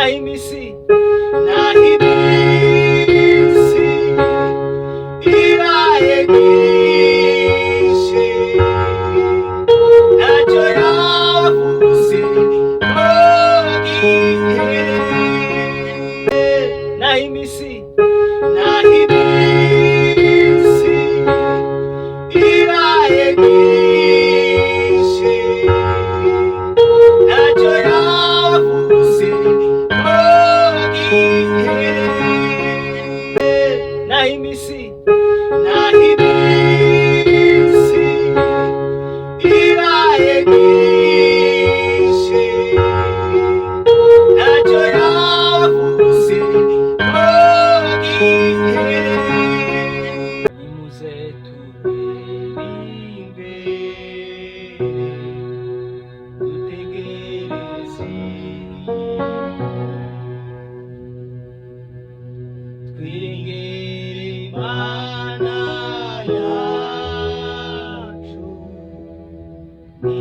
nahimisi nahimisi ibaye myinshi ntacyo yavuze ogihere nahimisi nahimisi ibaye myinshi ntacyo yavuze ogihere nahimisi nahimisi ibaye myinshi ntacyo yavuze ogihere nimuze turirimbe dutegereze twirengere Imana yacu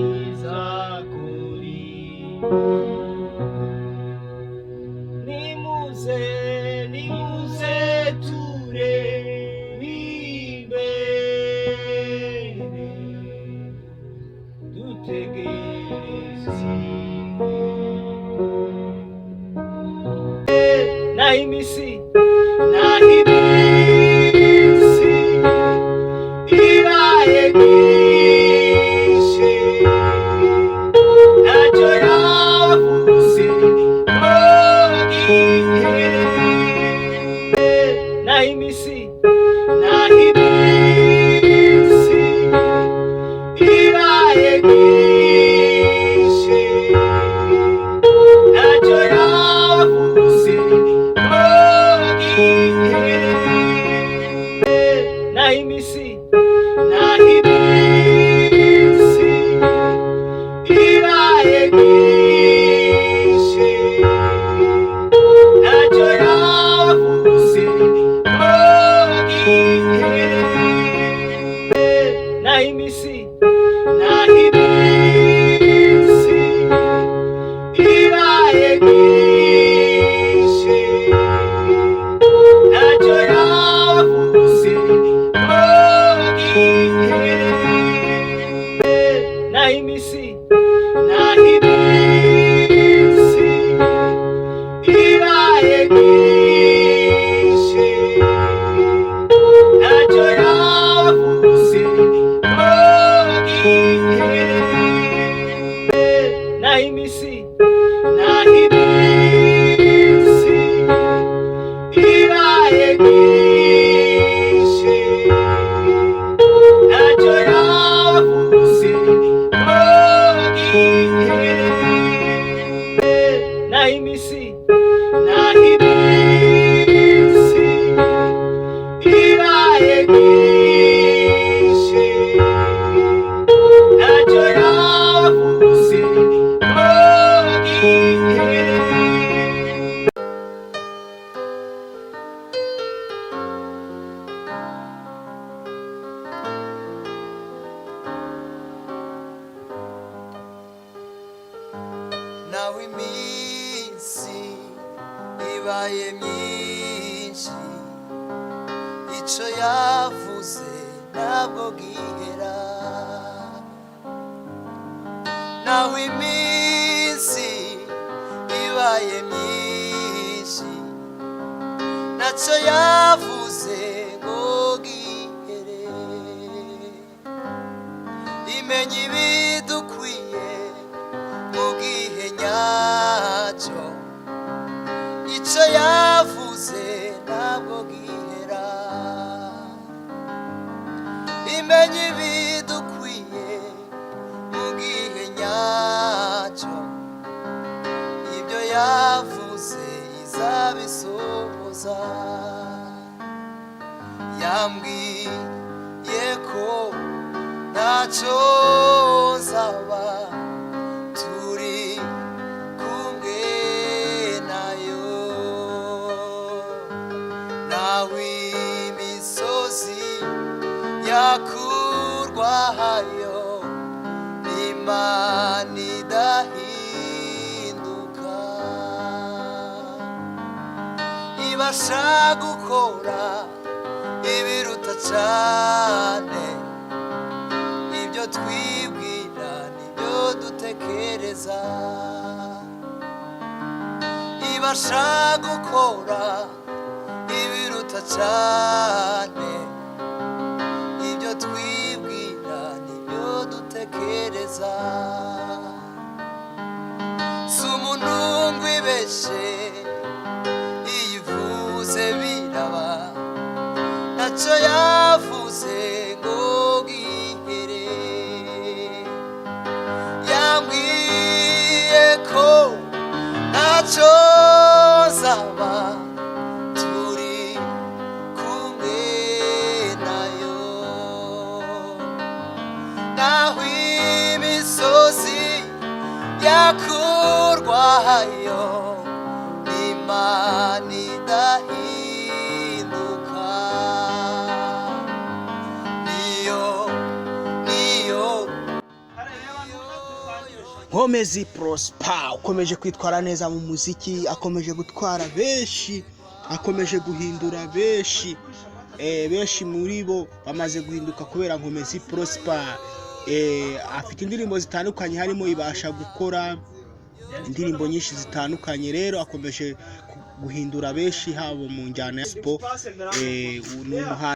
izakuri nimuze nimuze turirimbe dutegereze nahimisi nahimisi ibaye myinshi ntacyo yavuze ogihere nahimisi nahimisi ibaye myinshi ntacyo yavuze ogihere nahimisi nahimisi ibaye myinshi ntacyo yavuze ogihere nahimisi nahimisi ibaye myinshi ntacyo yavuze ogihere nahimisi nahimisi ibaye myinshi ntacyo yavuze ogihere nahimisi nahimisi ibaye myinshi ntacyo yavuze ogihere nahimisi nahimisi ibaye myinshi ntacyo yavuze ogihere nawe iminsi ibaye myinshi icyo yavuze ntabwo gihera nawe iminsi ibaye myinshi ntacyo yavuze ngo gihere imenya ibidukwiye mu gihe nyacyo icyo yavuze ntabwo gihera imenya ibidukwiye mu gihe nyacyo ibyo yavuze izabisohoza yambwiye ko ntacyo zaba turi kumwe nayo nawe imisozi yakurwayo n'Imana idahinduka ibasha gukora ibiruta cyane ibyo twibwira n'ibyo dutekereza. Ibasha gukora ibiruta cyane ibyo twibwira n'ibyo dutekereza. Si umuntu ngo ibeshe iyivuze biraba, ntacyo yavuze ngo gihere. Yambwiye ko ntacyo zaba turi kumwe nayo, naho imisozi yakurwayo n'Imana idahinduka. Nkomezi Prosper ukomeje kwitwara neza mu muziki, akomeje gutwara benshi, akomeje guhindura benshi, benshi muri bo bamaze guhinduka kubera Nkomezi Prosper. Afite indirimbo zitandukanye harimo Ibasha gukora, indirimbo nyinshi zitandukanye. Rero akomeje guhindura benshi habo mu njyana ya gospel.